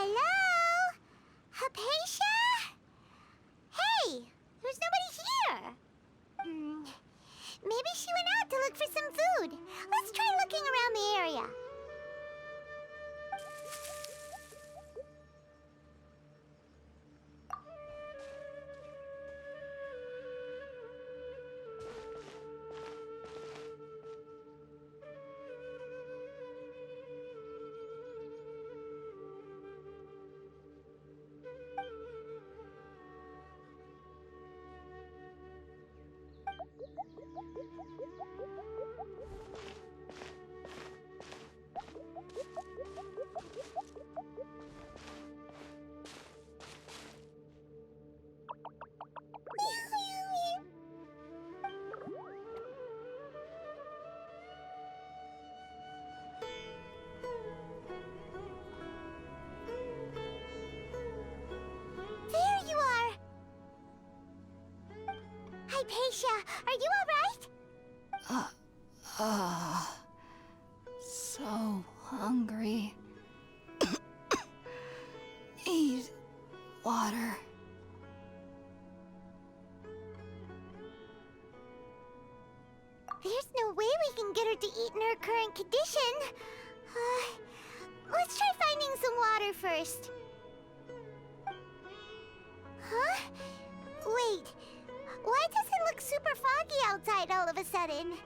Hello? Hypatia? Hey, there's nobody here. Maybe she went out to look for some food. Let's try looking around the area. There you are! Hypatia, are you alright? So hungry. Need water. There's no way we can get her to eat in her current condition. Let's try finding some water first. Huh? Wait. Why does it look super foggy outside all of a sudden?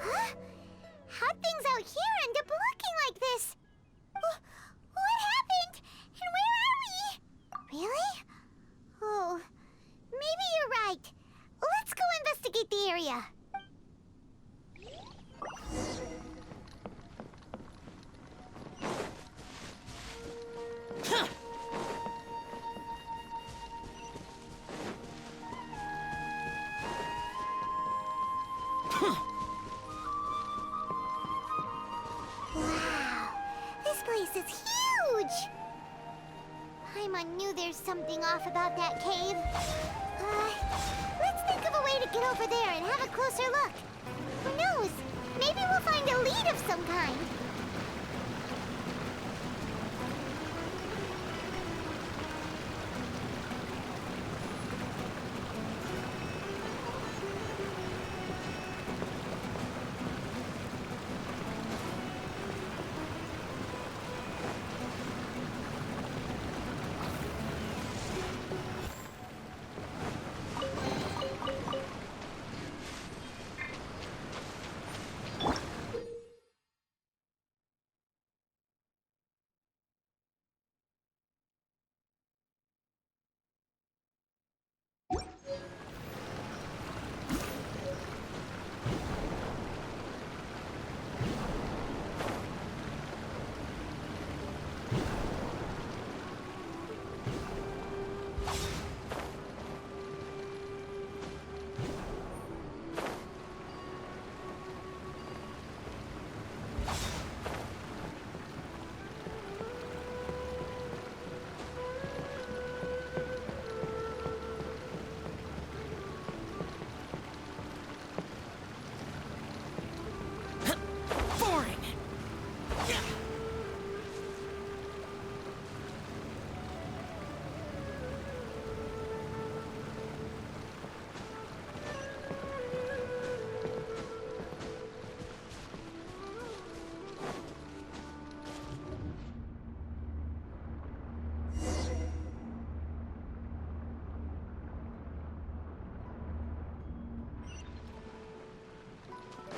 Huh? How'd things out here end up looking like this? What happened? And where are we? Really? Oh, maybe you're right. Let's go investigate the area. Wow, this place is huge! Paimon knew there's something off about that cave. Let's think of a way to get over there and have a closer look. Who knows? Maybe we'll find a lead of some kind.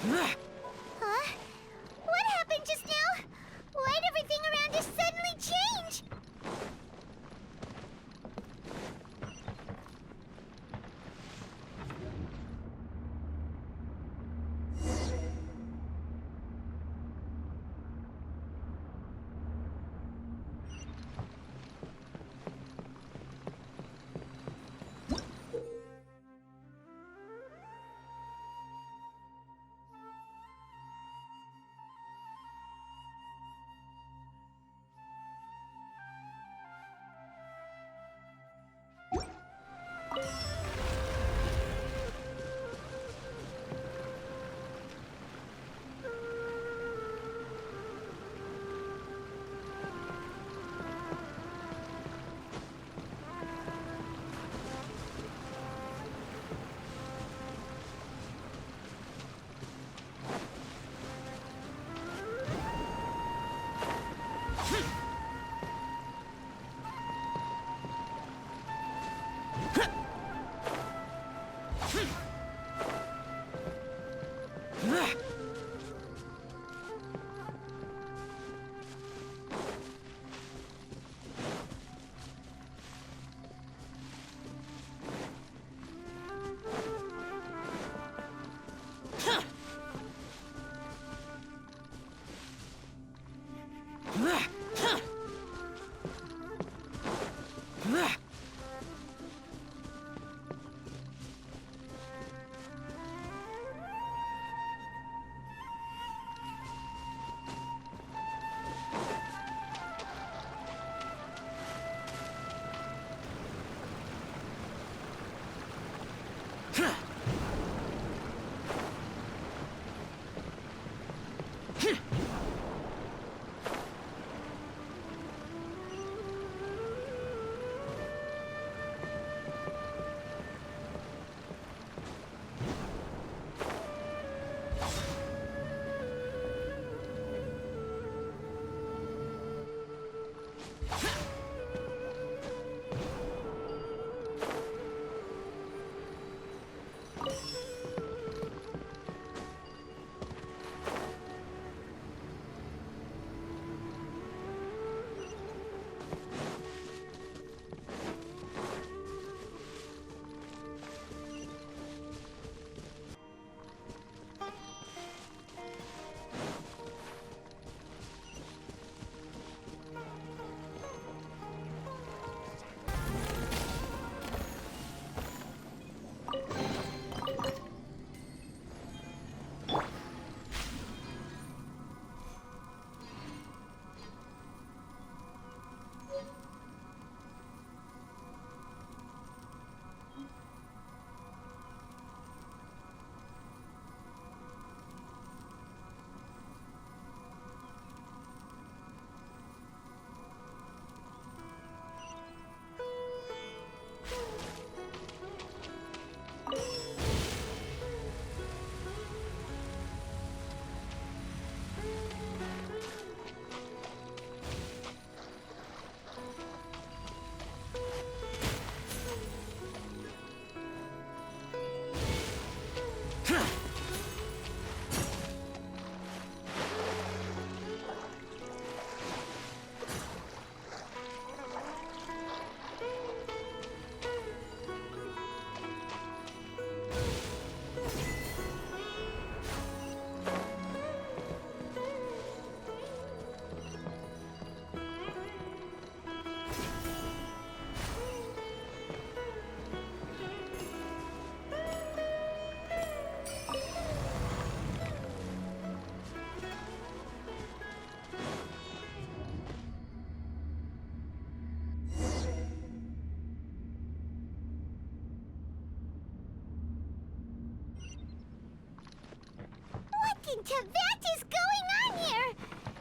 Huh? What happened just now? Why'd everything around us suddenly change? What into that is going on here?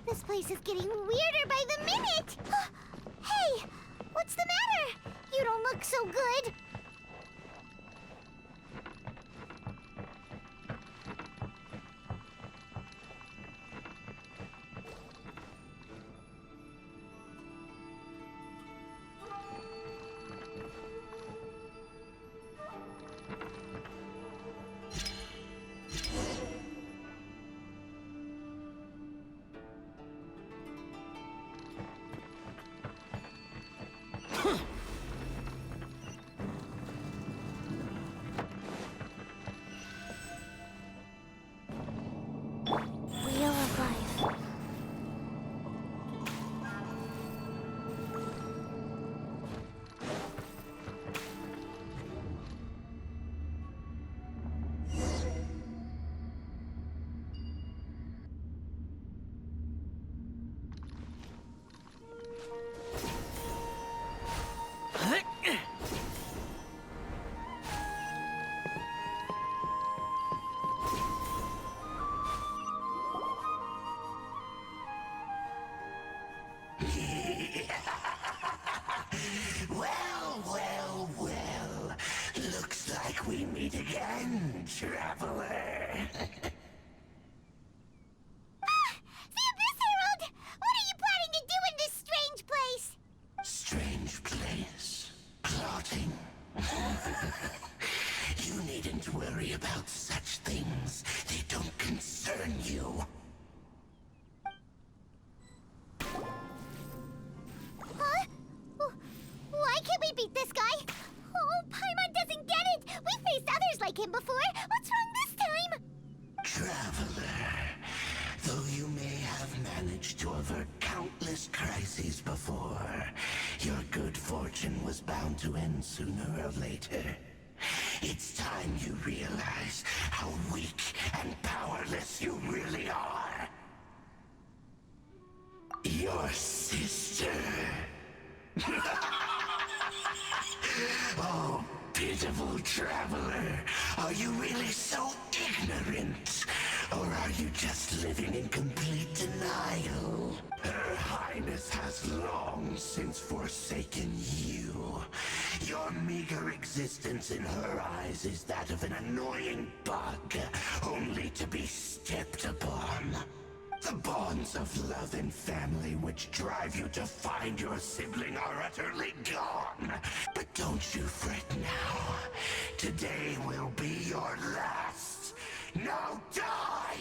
This place is getting weirder by the minute. Hey, what's the matter? You don't look so good. Wheel of Life. Well. Looks like we meet again, traveler. The Abyss Herald! What are you planning to do in this strange place? Strange place. Plotting. You needn't worry about such things. They don't concern you. Huh? Why can't we beat this guy? Oh, Paimon doesn't get it! We faced others like him before! What's wrong this time? Traveler, though you may have managed to avert countless crises before, your good fortune was bound to end sooner or later. It's time you realize how weak and powerless you really are. Your sister. Oh, pitiful traveler. Are you really so ignorant? Or are you just living in complete denial? Her Highness has long since forsaken you. Your meager existence in her eyes is that of an annoying bug, only to be stepped upon. The bonds of love and family which drive you to find your sibling are utterly gone. But don't you fret now. Today will be your last. Now die!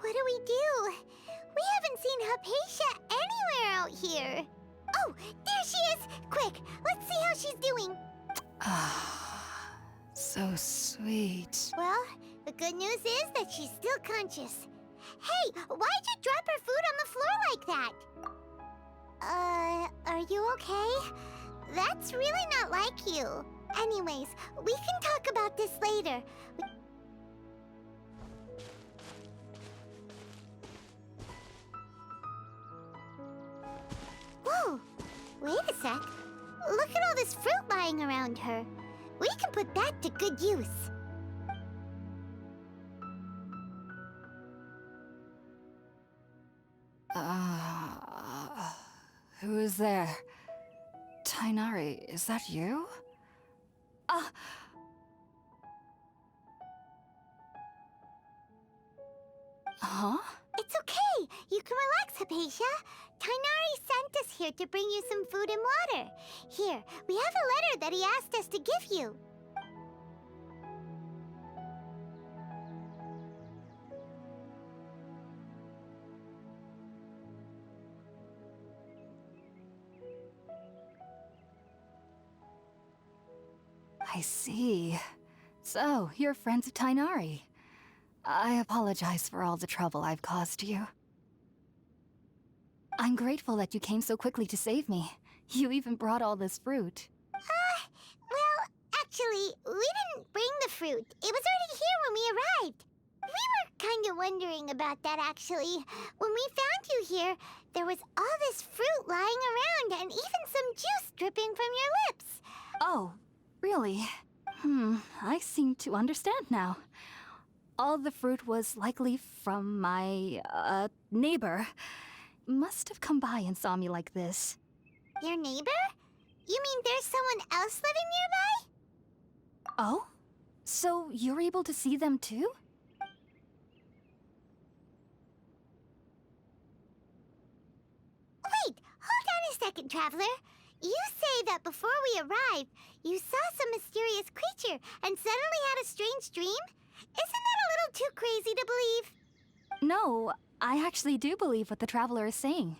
What do we do? We haven't seen Hypatia anywhere out here. Oh, there she is! Quick, let's see how she's doing. So sweet. Well, the good news is that she's still conscious. Hey, why'd you drop her food on the floor like that? Are you okay? That's really not like you. Anyways, we can talk about this later. Whoa, wait a sec. Look at all this fruit lying around her. We can put that to good use. Who is there? Tainari, is that you? Huh? It's okay. You can relax, Hypatia. Tainari sent us here to bring you some food and water. Here, we have a letter that he asked us to give you. I see. So, you're friends of Tainari. I apologize for all the trouble I've caused you. I'm grateful that you came so quickly to save me. You even brought all this fruit. Well, actually, we didn't bring the fruit. It was already here when we arrived. We were kind of wondering about that, actually. When we found you here, there was all this fruit lying around and even some juice dripping from your lips. Oh, really? I seem to understand now. All the fruit was likely from my, neighbor. Must have come by and saw me like this. Your neighbor? You mean there's someone else living nearby? Oh? So you're able to see them too? Wait, hold on a second, Traveler. You say that before we arrived, you saw some mysterious creature and suddenly had a strange dream? Isn't that a little too crazy to believe? No, I actually do believe what the Traveler is saying.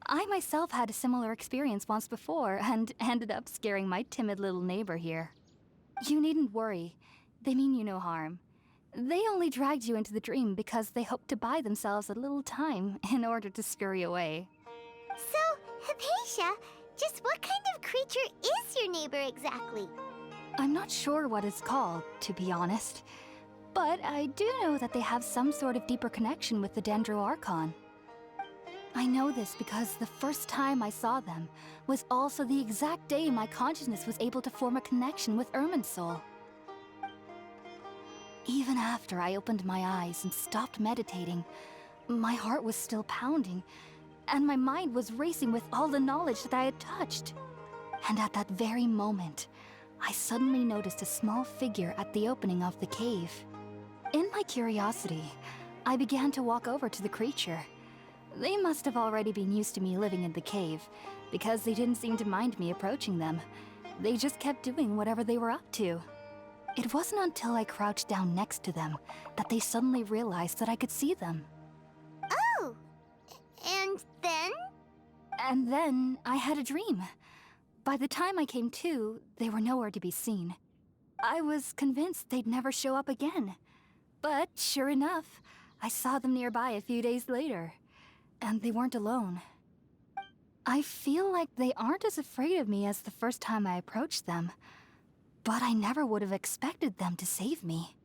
I myself had a similar experience once before and ended up scaring my timid little neighbor here. You needn't worry. They mean you no harm. They only dragged you into the dream because they hoped to buy themselves a little time in order to scurry away. So, Hypatia, just what kind of creature is your neighbor exactly? I'm not sure what it's called, to be honest. But I do know that they have some sort of deeper connection with the Dendro Archon. I know this because the first time I saw them was also the exact day my consciousness was able to form a connection with Irminsul. Even after I opened my eyes and stopped meditating, my heart was still pounding, and my mind was racing with all the knowledge that I had touched. And at that very moment, I suddenly noticed a small figure at the opening of the cave. In my curiosity, I began to walk over to the creature. They must have already been used to me living in the cave, because they didn't seem to mind me approaching them. They just kept doing whatever they were up to. It wasn't until I crouched down next to them that they suddenly realized that I could see them. Oh! And then? And then I had a dream. By the time I came to, they were nowhere to be seen. I was convinced they'd never show up again. But sure enough, I saw them nearby a few days later. And they weren't alone. I feel like they aren't as afraid of me as the first time I approached them. But I never would have expected them to save me.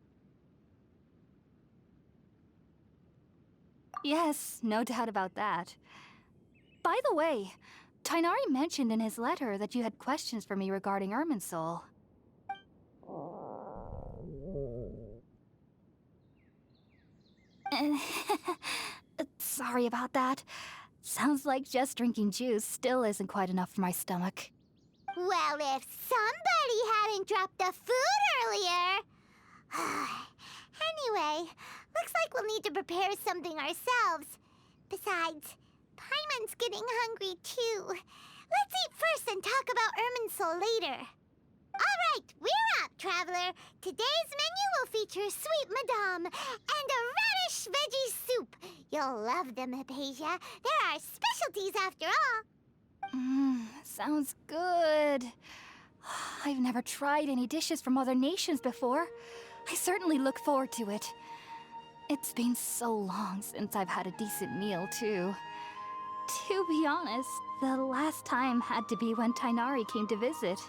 Yes, no doubt about that. By the way, Tighnari mentioned in his letter that you had questions for me regarding Irminsul. Sorry about that. Sounds like just drinking juice still isn't quite enough for my stomach. Well, if somebody hadn't dropped the food earlier... Anyway, looks like we'll need to prepare something ourselves. Besides, Paimon's getting hungry too. Let's eat first and talk about Irminsul later. All right, we're up, Traveler. Today's menu will feature sweet madame and a radish veggie soup. You'll love them, Hypatia. They're our specialties after all. Sounds good. I've never tried any dishes from other nations before. I certainly look forward to it. It's been so long since I've had a decent meal, too. To be honest, the last time had to be when Tighnari came to visit.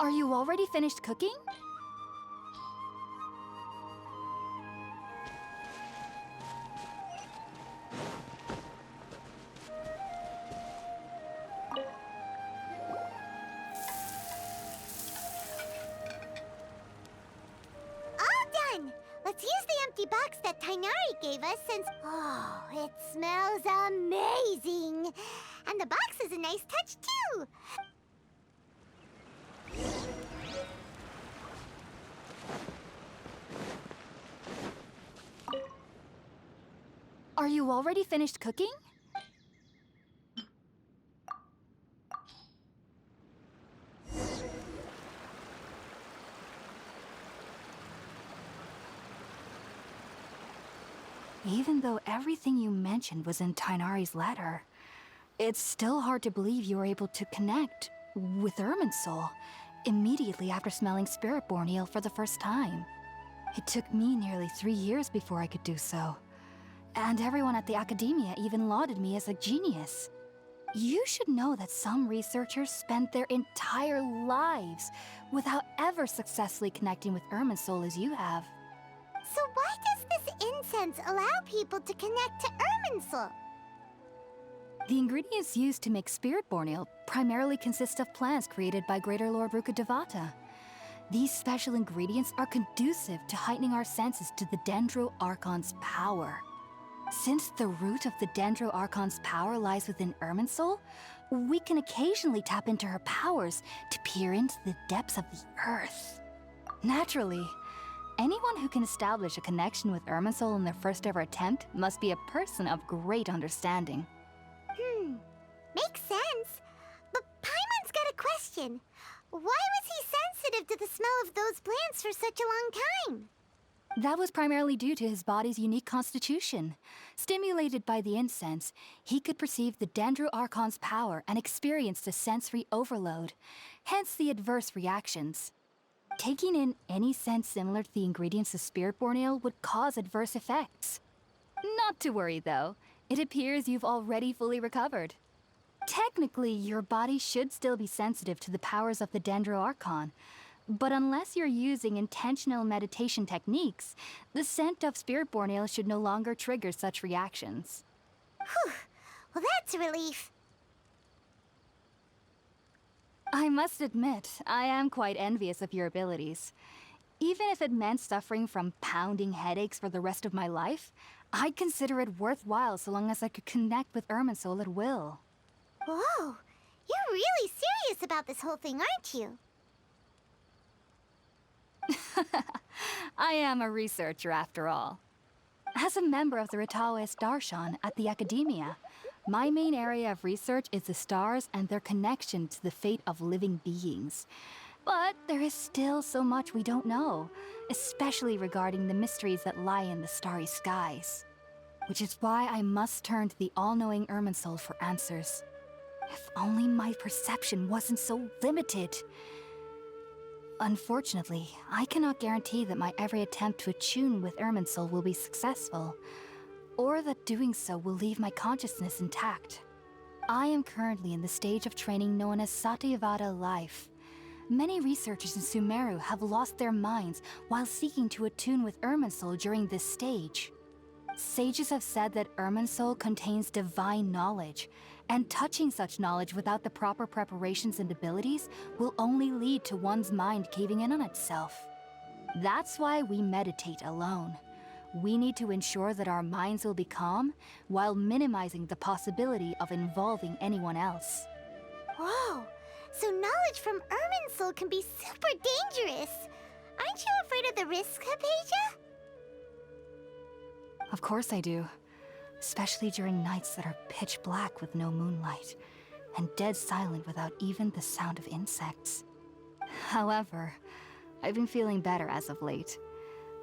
Are you already finished cooking? All done! Let's use the empty box that Tighnari gave us since... Oh, it smells amazing! And the box is a nice touch, too! Are you already finished cooking? Even though everything you mentioned was in Tighnari's letter, it's still hard to believe you were able to connect with Irminsul immediately after smelling Spiritborn eel for the first time. It took me nearly 3 years before I could do so. And everyone at the academia even lauded me as a genius. You should know that some researchers spend their entire lives without ever successfully connecting with Irminsul as you have. So why does this incense allow people to connect to Irminsul? The ingredients used to make Spiritborn eel primarily consist of plants created by Greater Lord Rukkhadevata. These special ingredients are conducive to heightening our senses to the Dendro Archon's power. Since the root of the Dendro Archon's power lies within Irminsul, we can occasionally tap into her powers to peer into the depths of the earth. Naturally, anyone who can establish a connection with Irminsul in their first ever attempt must be a person of great understanding. Makes sense. But Paimon's got a question. Why was he sensitive to the smell of those plants for such a long time? That was primarily due to his body's unique constitution. Stimulated by the incense, he could perceive the Dendro Archon's power and experienced a sensory overload, hence the adverse reactions. Taking in any sense similar to the ingredients of Spiritborn eel would cause adverse effects. Not to worry, though. It appears you've already fully recovered. Technically, your body should still be sensitive to the powers of the Dendro Archon, but unless you're using intentional meditation techniques, the scent of Spiritborn eel should no longer trigger such reactions. Whew. Well, that's a relief. I must admit, I am quite envious of your abilities. Even if it meant suffering from pounding headaches for the rest of my life, I'd consider it worthwhile so long as I could connect with Irminsul at will. Whoa, you're really serious about this whole thing, aren't you? I am a researcher after all. As a member of the Ritaoist Darshan at the Academia, my main area of research is the stars and their connection to the fate of living beings. But there is still so much we don't know, especially regarding the mysteries that lie in the starry skies. Which is why I must turn to the all-knowing Irminsul for answers. If only my perception wasn't so limited. Unfortunately, I cannot guarantee that my every attempt to attune with Irminsul will be successful, or that doing so will leave my consciousness intact. I am currently in the stage of training known as Satyavada life. Many researchers in Sumeru have lost their minds while seeking to attune with Irminsul during this stage. Sages have said that Irminsul contains divine knowledge, and touching such knowledge without the proper preparations and abilities will only lead to one's mind caving in on itself. That's why we meditate alone. We need to ensure that our minds will be calm while minimizing the possibility of involving anyone else. Whoa, so knowledge from Irminsul can be super dangerous. Aren't you afraid of the risks, Hypatia? Of course I do. Especially during nights that are pitch black with no moonlight, and dead silent without even the sound of insects. However, I've been feeling better as of late.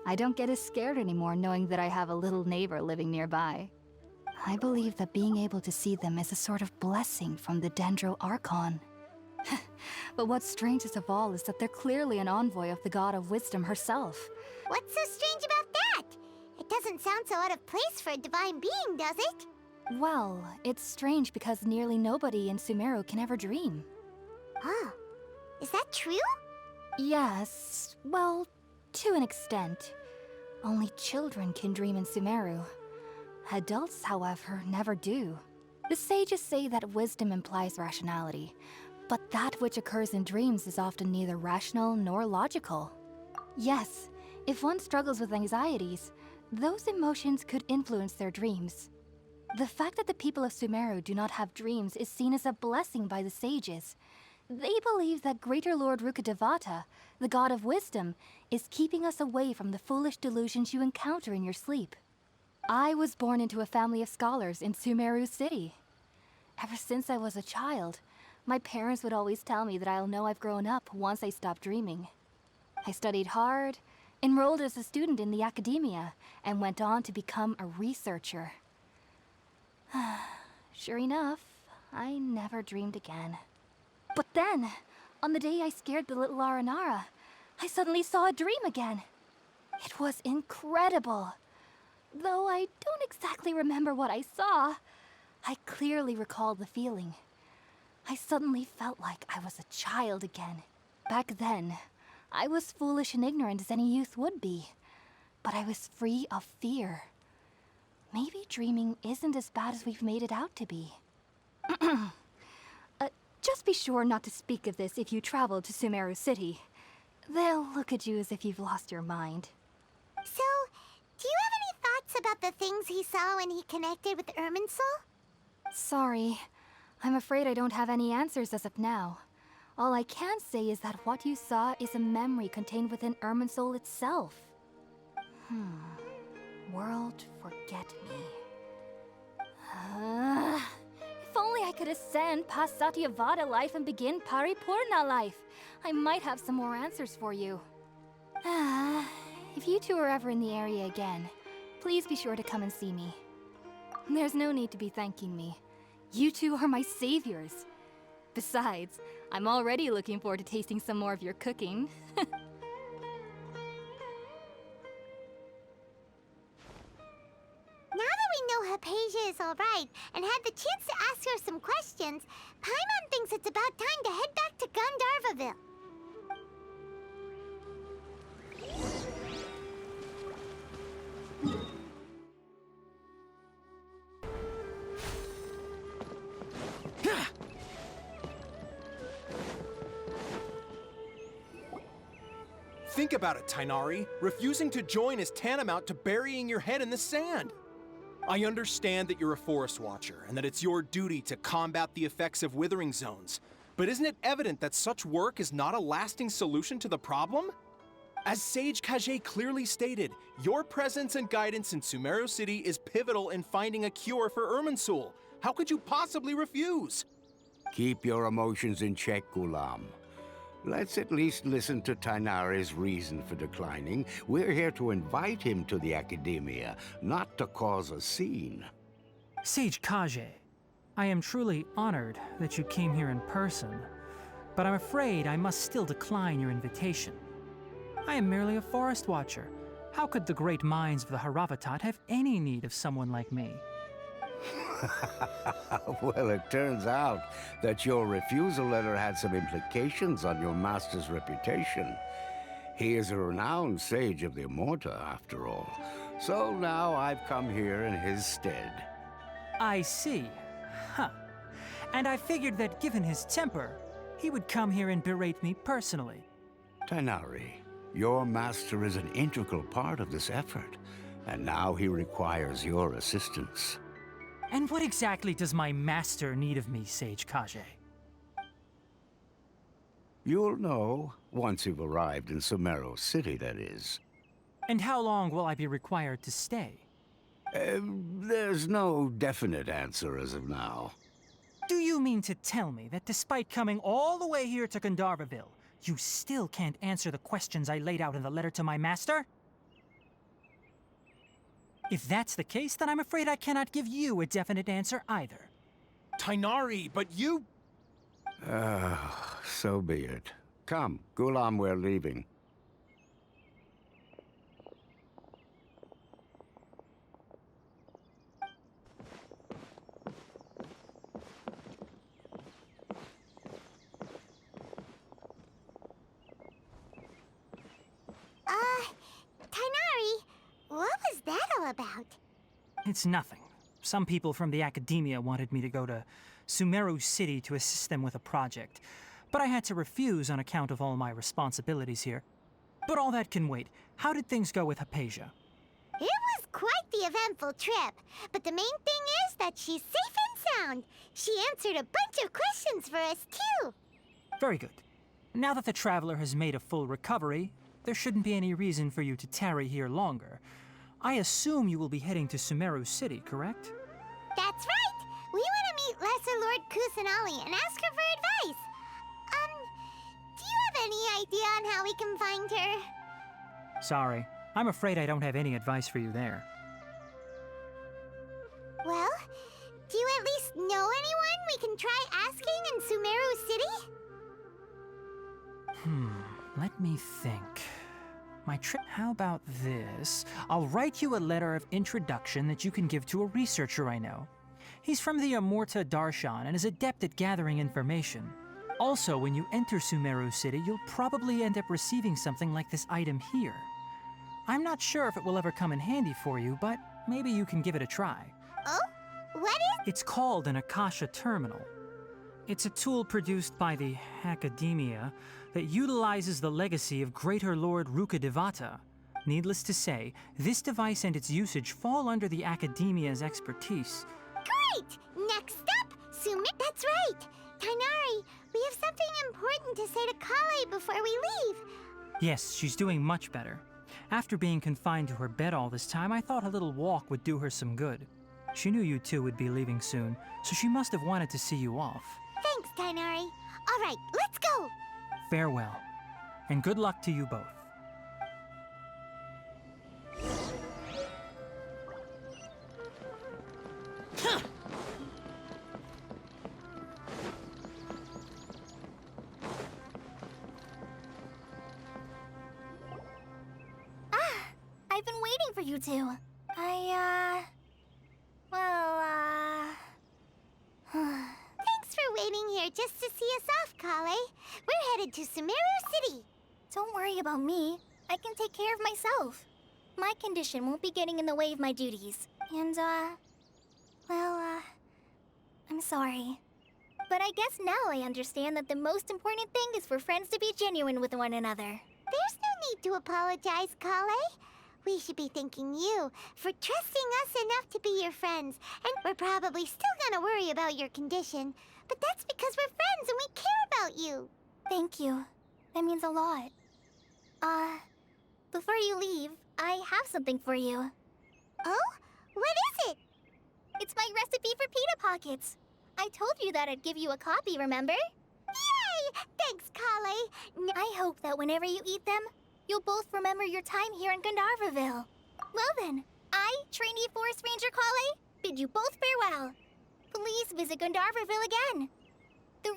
I don't get as scared anymore knowing that I have a little neighbor living nearby. I believe that being able to see them is a sort of blessing from the Dendro Archon. But what's strangest of all is that they're clearly an envoy of the God of Wisdom herself. What's so strange about that? It doesn't sound so out of place for a divine being, does it? Well, it's strange because nearly nobody in Sumeru can ever dream. Huh. Is that true? Yes, well, to an extent. Only children can dream in Sumeru. Adults, however, never do. The sages say that wisdom implies rationality, but that which occurs in dreams is often neither rational nor logical. Yes, if one struggles with anxieties, those emotions could influence their dreams. The fact that the people of Sumeru do not have dreams is seen as a blessing by the sages. They believe that Greater Lord Rukkhadevata, the god of wisdom, is keeping us away from the foolish delusions you encounter in your sleep. I was born into a family of scholars in Sumeru City. Ever since I was a child, my parents would always tell me that I'll know I've grown up once I stop dreaming. I studied hard, enrolled as a student in the academia, and went on to become a researcher. Sure enough, I never dreamed again. But then, on the day I scared the little Aranara, I suddenly saw a dream again. It was incredible. Though I don't exactly remember what I saw, I clearly recall the feeling. I suddenly felt like I was a child again. Back then, I was foolish and ignorant as any youth would be, but I was free of fear. Maybe dreaming isn't as bad as we've made it out to be. Just be sure not to speak of this if you travel to Sumeru City. They'll look at you as if you've lost your mind. So, do you have any thoughts about the things he saw when he connected with Irminsul? Sorry. I'm afraid I don't have any answers as of now. All I can say is that what you saw is a memory contained within Irminsul itself. World, forget me. If only I could ascend past Satyavada life and begin Paripurna life. I might have some more answers for you. If you two are ever in the area again, please be sure to come and see me. There's no need to be thanking me. You two are my saviors. Besides, I'm already looking forward to tasting some more of your cooking. Now that we know Hypatia is alright and had the chance to ask her some questions, Paimon thinks it's about time to head back to Gandharvaville. Think about it, Tainari. Refusing to join is tantamount to burying your head in the sand. I understand that you're a forest watcher and that it's your duty to combat the effects of withering zones. But isn't it evident that such work is not a lasting solution to the problem? As Sage Kage clearly stated, your presence and guidance in Sumeru City is pivotal in finding a cure for Irminsul. How could you possibly refuse? Keep your emotions in check, Gulam. Let's at least listen to Tainari's reason for declining. We're here to invite him to the Academia, not to cause a scene. Sage Kage, I am truly honored that you came here in person, but I'm afraid I must still decline your invitation. I am merely a forest watcher. How could the great minds of the Haravatat have any need of someone like me? Well, it turns out that your refusal letter had some implications on your master's reputation. He is a renowned sage of the Immorta, after all. So now I've come here in his stead. I see. Huh. And I figured that given his temper, he would come here and berate me personally. Tainari, your master is an integral part of this effort, and now he requires your assistance. And what exactly does my master need of me, Sage Kage? You'll know once you've arrived in Sumeru City, that is. And how long will I be required to stay? There's no definite answer as of now. Do you mean to tell me that despite coming all the way here to Gandharvaville, you still can't answer the questions I laid out in the letter to my master? If that's the case, then I'm afraid I cannot give you a definite answer either. Tainari, but you... So be it. Come, Gulam, we're leaving. Tainari, what was that all about? It's nothing. Some people from the Academia wanted me to go to Sumeru City to assist them with a project, but I had to refuse on account of all my responsibilities here. But all that can wait. How did things go with Hypatia? It was quite the eventful trip, but the main thing is that she's safe and sound. She answered a bunch of questions for us, too. Very good. Now that the traveler has made a full recovery, there shouldn't be any reason for you to tarry here longer. I assume you will be heading to Sumeru City, correct? That's right! We want to meet Lesser Lord Kusanali and ask her for advice. Do you have any idea on how we can find her? Sorry. I'm afraid I don't have any advice for you there. Well, do you at least know anyone we can try asking in Sumeru City? Let me think. My trip... How about this? I'll write you a letter of introduction that you can give to a researcher I know. He's from the Immorta Darshan and is adept at gathering information. Also, when you enter Sumeru City, you'll probably end up receiving something like this item here. I'm not sure if it will ever come in handy for you, but maybe you can give it a try. Oh? What is... It's called an Akasha Terminal. It's a tool produced by the Academia that utilizes the legacy of Greater Lord Rukadevata. Needless to say, this device and its usage fall under the Academia's expertise. Great! Next up, That's right! Tainari, we have something important to say to Kale before we leave. Yes, she's doing much better. After being confined to her bed all this time, I thought a little walk would do her some good. She knew you two would be leaving soon, so she must have wanted to see you off. Thanks, Tainari. All right, let's go! Farewell, and good luck to you both. I've been waiting for you two. Thanks for waiting here just to see us off, Kale. We're headed to Sumeru City. Don't worry about me. I can take care of myself. My condition won't be getting in the way of my duties. And, I'm sorry. But I guess now I understand that the most important thing is for friends to be genuine with one another. There's no need to apologize, Kale. We should be thanking you for trusting us enough to be your friends. And we're probably still gonna worry about your condition, but that's because we're friends and we care about you. Thank you. That means a lot. Before you leave, I have something for you. Oh? What is it? It's my recipe for pita pockets. I told you that I'd give you a copy, remember? Yay! Thanks, Kale. I hope that whenever you eat them, you'll both remember your time here in Gandharvaville. Well then, I, trainee Forest Ranger Kale, bid you both farewell. Please visit Gandharvaville again. The